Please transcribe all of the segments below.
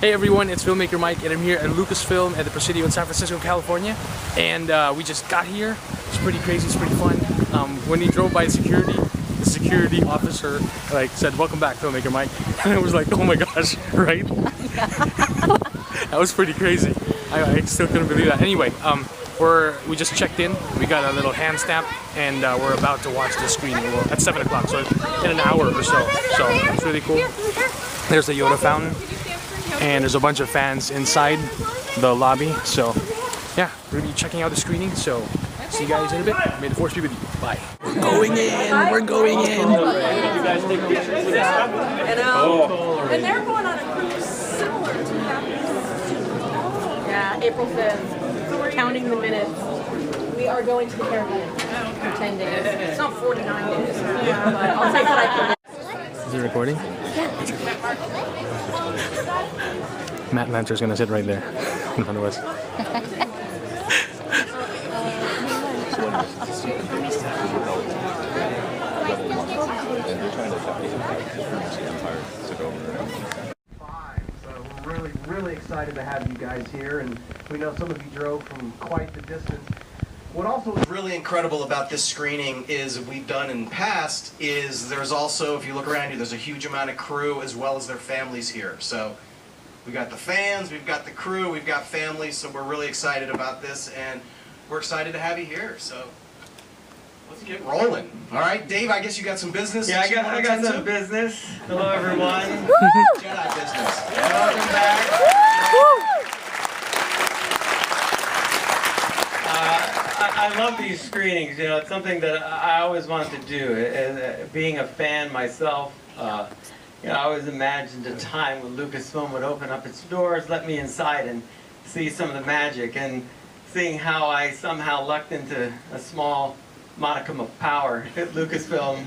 Hey everyone, it's Filmmaker Mike and I'm here at Lucasfilm at the Presidio in San Francisco, California. And we just got here. It's pretty crazy, it's pretty fun. When he drove by security, the security officer said, "Welcome back, Filmmaker Mike." And I was like, oh my gosh, right? That was pretty crazy. I still couldn't believe that. Anyway, we just checked in. We got a little hand stamp and we're about to watch the screening at 7 o'clock, so in an hour or so. So it's really cool. There's a Yoda fountain. And there's a bunch of fans inside the lobby, so yeah, we're gonna be checking out the screening, so see you guys in a bit. May the force be with you. Bye. We're going in, we're going in. You guys take pictures with that? And they're going on a cruise similar to that. Yeah, April 5th. So we're counting the minutes. We are going to the Caribbean for 10 days. It's not 49 days, but I'll take what I can get. Is it recording? Matt Lancer's gonna sit right there in front of us. So we're really excited to have you guys here, and we know some of you drove from quite the distance. What also is really incredible about this screening is we've done in the past is there's also, if you look around you, there's a huge amount of crew as well as their families here. So we got the fans, we've got the crew, we've got families, so we're really excited about this, and we're excited to have you here. So let's get rolling. All right, Dave, I guess you got some business. Yeah, I got some business. Hello, everyone. Jedi business. Welcome back. I love these screenings. You know, it's something that I always wanted to do. Being a fan myself, you know, I always imagined a time when Lucasfilm would open up its doors, let me inside and see some of the magic, and seeing how I somehow lucked into a small modicum of power at Lucasfilm.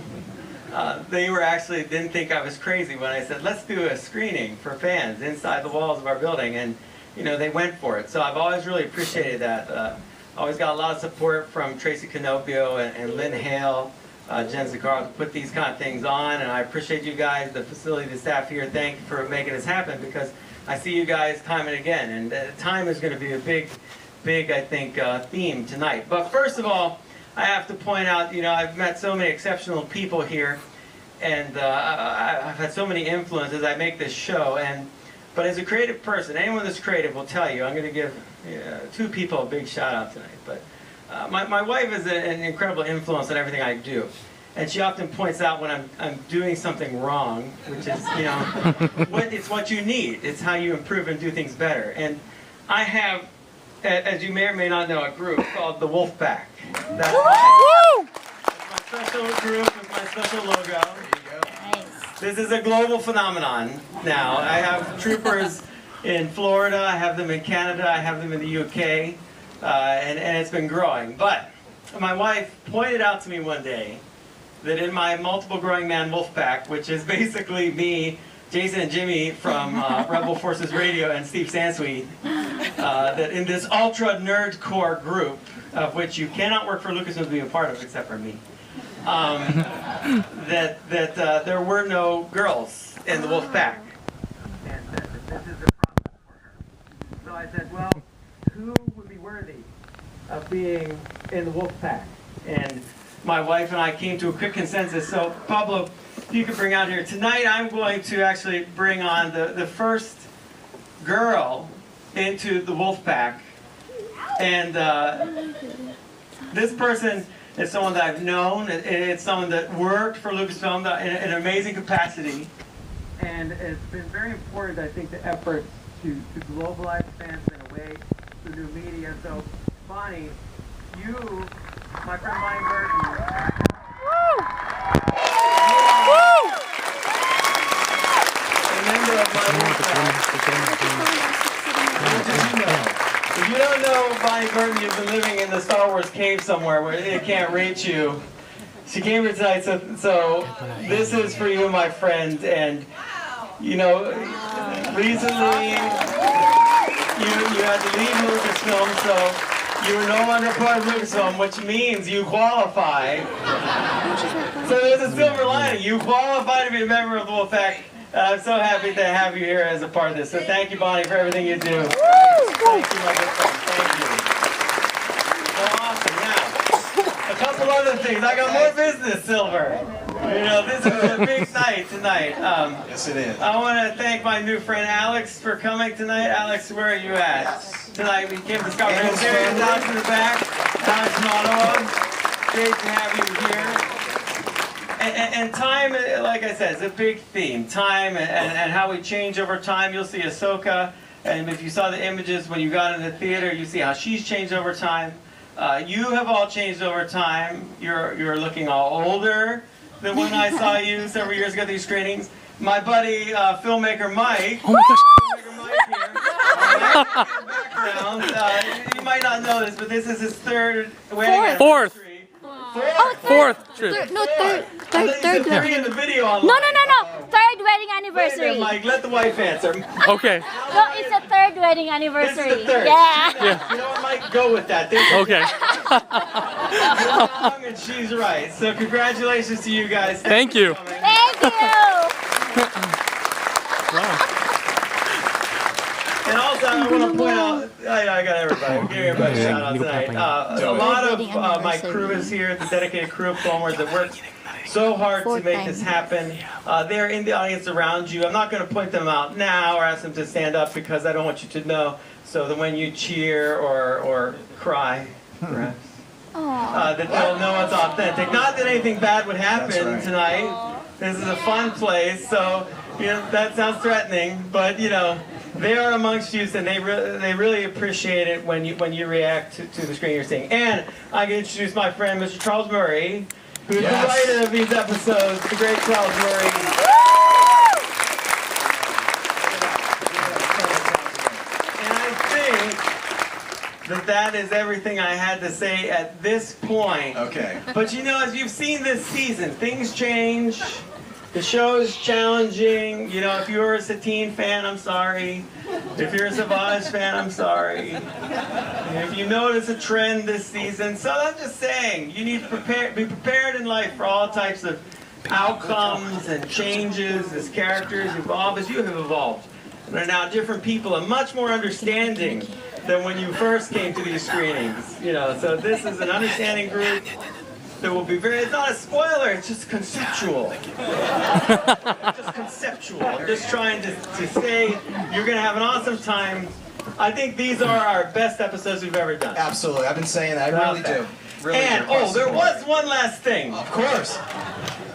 They didn't think I was crazy when I said, let's do a screening for fans inside the walls of our building, and you know, they went for it. So I've always really appreciated that. Always got a lot of support from Tracy Canopio and Lynn Hale, Jen Zaccaro to put these kind of things on, and I appreciate you guys, the facility, the staff here. Thank you for making this happen, because I see you guys time and again, and time is going to be a big, I think, theme tonight. But first of all, I have to point out, you know, I've met so many exceptional people here, and I've had so many influences. I make this show, but as a creative person, anyone that's creative will tell you, I'm going to give two people a big shout out tonight. But my wife is an incredible influence on everything I do. And she often points out when I'm doing something wrong, which is, you know, it's what you need. It's how you improve and do things better. And I have, as you may or may not know, a group called the Wolf Pack. That's my special group with my special logo. This is a global phenomenon now. I have troopers in Florida, I have them in Canada, I have them in the UK, and it's been growing. But my wife pointed out to me one day that in my multiple growing man wolf pack, which is basically me, Jason and Jimmy from Rebel Forces Radio and Steve Sansweet, that in this ultra nerdcore group, of which you cannot work for Lucasfilm to be a part of except for me, that there were no girls in the wolf pack. And that this is a problem for her. So I said, well, who would be worthy of being in the wolf pack? And my wife and I came to a quick consensus. So Pablo, if you could bring out here. Tonight I'm going to actually bring on the first girl into the wolf pack. And this person is someone that I've known. It's someone that worked for Lucasfilm in an amazing capacity. And it's been very important, I think, the efforts to globalize fans in a way through new media. So, Bonnie, you, my friend Bonnie Burton, a member of my work. If you don't know Bonnie Burton, you've been living in the Star Wars cave somewhere where it can't reach you. She came here tonight, so this is for you, my friend. And you know, recently you had to leave Lucasfilm, so you were no longer part of Lucasfilm, which means you qualify. So there's a silver lining. You qualify to be a member of the Wolf Pack. I'm so happy to have you here as a part of this. So thank you, Bonnie, for everything you do. Thank you, my good friend. Thank you. So awesome. Now, a couple other things. I got more business, Silver. You know, this is a big night tonight. Yes, it is. I want to thank my new friend Alex for coming tonight. Alex, where are you at? Tonight we came to Scotland. There is Alex in the back. Alex in Ottawa. Great to have you here. And time, like I said, is a big theme. Time and how we change over time. You'll see Ahsoka, and if you saw the images when you got in the theater, you see how she's changed over time. You have all changed over time. You're looking all older than when I saw you several years ago at these screenings. My buddy, filmmaker Mike. Oh my gosh. Filmmaker Mike here. Background. You might not know this, but this is his third wedding anniversary. Fourth trip. Third Three in the video online. No. Third wedding Wait a anniversary. minute, Mike, let the wife answer. Okay. No, it's a third wedding This anniversary. is the third. Yeah. You know what, Mike? Go with that. Okay. You're wrong and she's right. So congratulations to you guys. Thank you. for coming. Thank you. Wow. And also, I want to point out, I got everybody. We'll give everybody a shout out tonight. A lot of my crew is here, the dedicated crew of Clone Wars that worked so hard to make this happen. They're in the audience around you. I'm not going to point them out now or ask them to stand up because I don't want you to know. So that when you cheer or cry, perhaps, that they'll know it's authentic. Not that anything bad would happen tonight. This is a fun place, so you know that sounds threatening, but you know. They are amongst you, and they really appreciate it when you react to the screen you're seeing. And I can introduce my friend, Mr. Charles Murray, who's the writer of these episodes, the great Charles Murray. And I think that is everything I had to say at this point. Okay. But you know, as you've seen this season, things change. The show is challenging. You know, if you're a Satine fan, I'm sorry. If you're a Savage fan, I'm sorry. If you notice a trend this season, so I'm just saying, you need to be prepared in life for all types of outcomes and changes as characters evolve, as you have evolved. And are now different people and much more understanding than when you first came to these screenings. You know, so this is an understanding group. There will be it's not a spoiler, it's just conceptual. Just conceptual. I'm just trying to say you're going to have an awesome time. I think these are our best episodes we've ever done. Absolutely. I've been saying that. I really do. Really And, there was one last thing. Of course.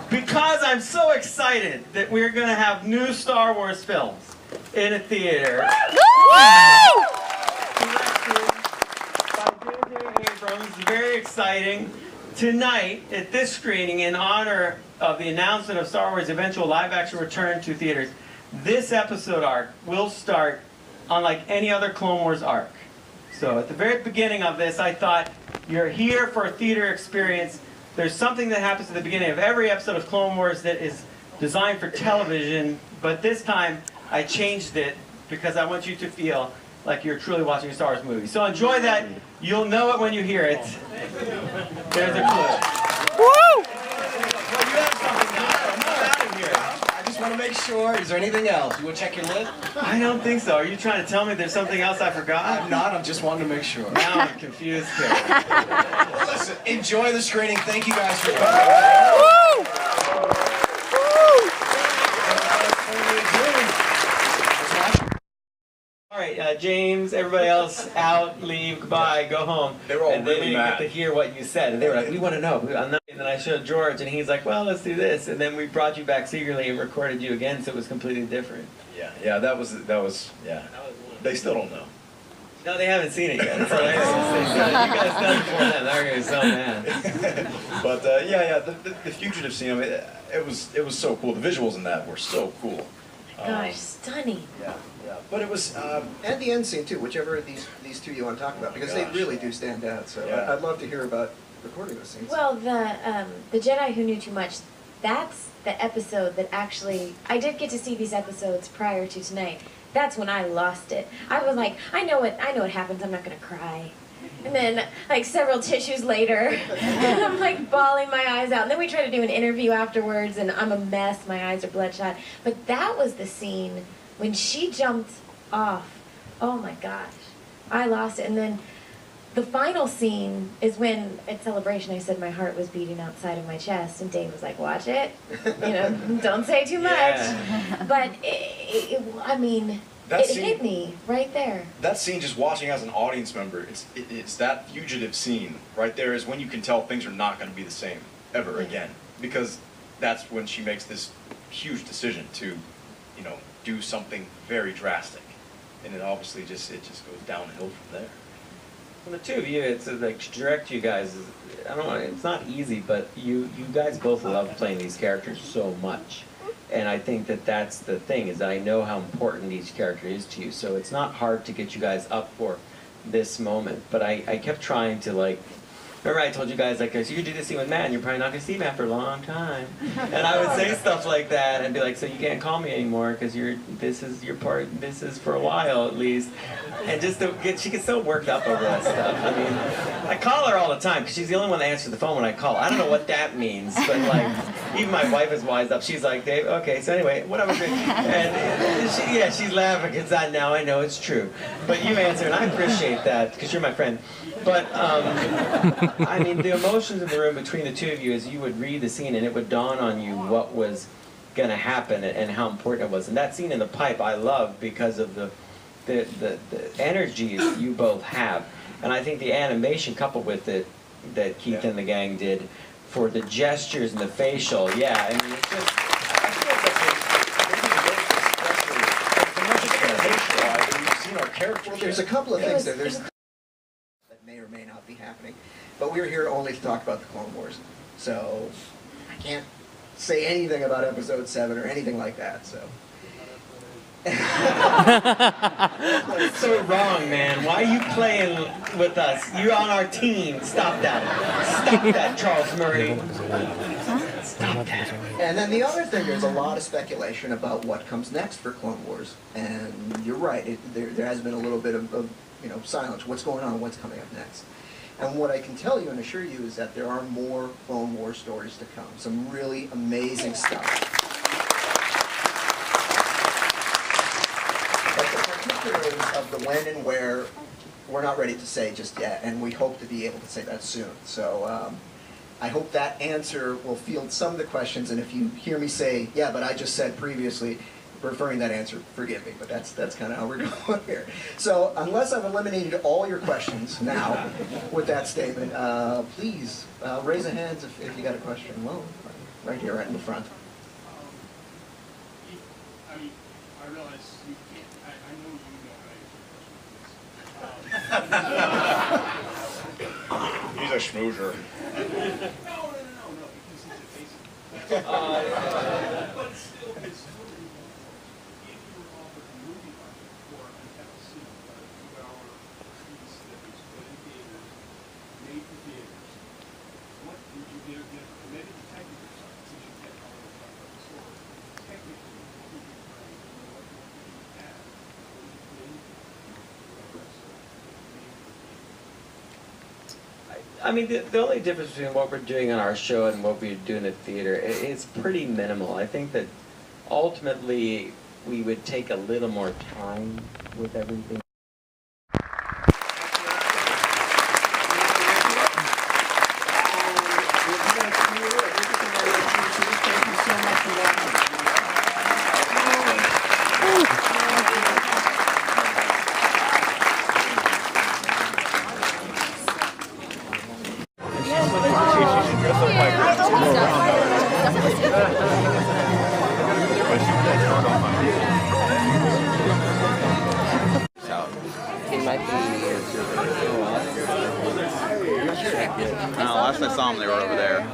Because I'm so excited that we're going to have new Star Wars films in a theater. By J.J. Abrams. Very exciting. Tonight, at this screening, in honor of the announcement of Star Wars' eventual live-action return to theaters, this episode arc will start unlike any other Clone Wars arc. So at the very beginning of this, I thought, you're here for a theater experience. There's something that happens at the beginning of every episode of Clone Wars that is designed for television, but this time I changed it because I want you to feel like you're truly watching a Star Wars movie. So enjoy that. You'll know it when you hear it. There's a clue. Woo! Well, you have something now. I'm out of here. I just want to make sure. Is there anything else? You want to check your lid? I don't think so. Are you trying to tell me there's something else I forgot? I'm not. I'm just wanting to make sure. Now I'm confused here. Well, listen, enjoy the screening. Thank you guys for coming. Woo! All right, James, everybody else, out, leave, goodbye, go home. They were all and they really didn't mad. get to hear what you said. And they were like, we want to know. And then I showed George, and he's like, well, let's do this. And then we brought you back secretly and recorded you again, so it was completely different. Yeah, that was, yeah. They still don't know. No, they haven't seen it yet. It's hilarious. You guys know before then. They're going to be so mad. But the fugitive scene, I mean, it was so cool. The visuals in that were so cool. Gosh, stunning. Yeah. But it was, And the end scene too, whichever of these two you want to talk about, because they really do stand out. So Yeah. I'd love to hear about recording those scenes. Well, the Jedi Who Knew Too Much, that's the episode that actually, I did get to see these episodes prior to tonight. That's when I lost it. I was like, I know what happens, I'm not gonna cry. And then, like, several tissues later, I'm like bawling my eyes out. And then we try to do an interview afterwards, and I'm a mess. My eyes are bloodshot. But that was the scene when she jumped off. Oh my gosh, I lost it. And then the final scene is when, at Celebration, I said my heart was beating outside of my chest, and Dave was like, watch it. You know, don't say too much. Yeah. But, I mean, That it scene- hit me right there. That scene, just watching as an audience member, it's that fugitive scene right there is when you can tell things are not going to be the same ever again, because that's when she makes this huge decision to, you know, do something very drastic, and it obviously just goes downhill from there. Well, the two of you, it's like to direct you guys. I don't know. It's not easy, but you guys both love playing these characters so much. And I think that that's the thing, is that I know how important each character is to you. So it's not hard to get you guys up for this moment. But I kept trying to, like, remember I told you guys, like, so you could do this scene with Matt, and you're probably not going to see Matt for a long time. And I would say stuff like that, and be like, so you can't call me anymore, because this is your part, this is for a while at least. And just to get, she gets so worked up over that stuff. I mean, I call her all the time, because she's the only one that answers the phone when I call. I don't know what that means, but like, even my wife is wised up. She's like, Dave, okay, so anyway, whatever. And she's laughing, because now I know it's true. But you answer, and I appreciate that, because you're my friend. But, I mean, the emotions in the room between the two of you, as you would read the scene, and it would dawn on you what was going to happen and how important it was. And that scene in the pipe I love because of the energy you both have. And I think the animation coupled with it that Keith and the gang did for the gestures and the facial, yeah, I mean, it's just... Well, there's a couple of things there. There's that may or may not be happening. But we're here only to talk about the Clone Wars. So I can't say anything about Episode 7 or anything like that, so... It's so wrong, man. Why are you playing with us? You're on our team. Stop that. Stop that, Charles Murray. Stop that. And then the other thing, there's a lot of speculation about what comes next for Clone Wars. And you're right, there has been a little bit of silence. What's going on? What's coming up next? And what I can tell you and assure you is that there are more Clone Wars stories to come. Some really amazing stuff. But the particulars of the when and where, we're not ready to say just yet, and we hope to be able to say that soon. So I hope that answer will field some of the questions, and if you hear me say, yeah, but I just said previously, referring that answer, forgive me, but that's kind of how we're going here. So unless I've eliminated all your questions now with that statement, please raise a hand if you got a question. Well, right here, right in the front. I realize you can't, I know you know how to answer questions. He's a schmoozer. No, because he's a basic. But still, it's if you were offered a movie budget for a 2-hour piece that was put in theaters, made for theaters, what would you get committed to technical side, since you can't talk about the story. Technically, what would you bring, what would you add, what would you put in I mean, the only difference between what we're doing on our show and what we do in the theater is pretty minimal. I think that ultimately we would take a little more time with everything. Last I saw them, they were over there.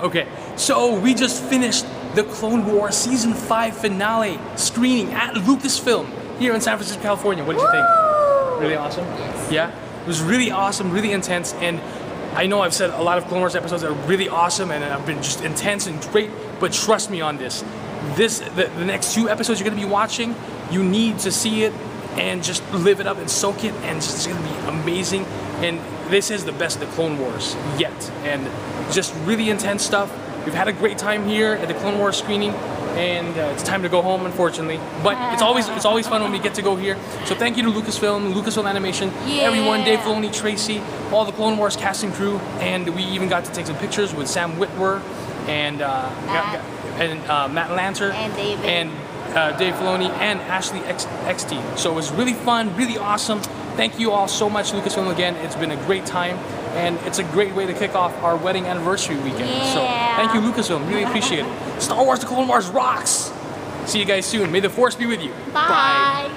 Okay, so we just finished the Clone Wars Season 5 finale screening at Lucasfilm here in San Francisco, California. What did you think? Really awesome? Yeah? It was really awesome, really intense, and I know I've said a lot of Clone Wars episodes are really awesome and have been just intense and great, but trust me on this. The next 2 episodes you're going to be watching, you need to see it and just live it up and soak it, and it's going to be amazing. And this is the best of the Clone Wars yet, and just really intense stuff. We've had a great time here at the Clone Wars screening, and it's time to go home, unfortunately. But it's always fun when we get to go here. So thank you to Lucasfilm Animation, everyone, Dave Filoni, Tracy, all the Clone Wars cast and crew, and we even got to take some pictures with Sam Witwer and Matt Lanter And David. and Dave Filoni and Ashley XT. So it was really fun, really awesome. Thank you all so much, Lucasfilm, again. It's been a great time, and it's a great way to kick off our wedding anniversary weekend. So thank you, Lucasfilm. Really appreciate it. Star Wars: The Clone Wars rocks! See you guys soon. May the Force be with you. Bye.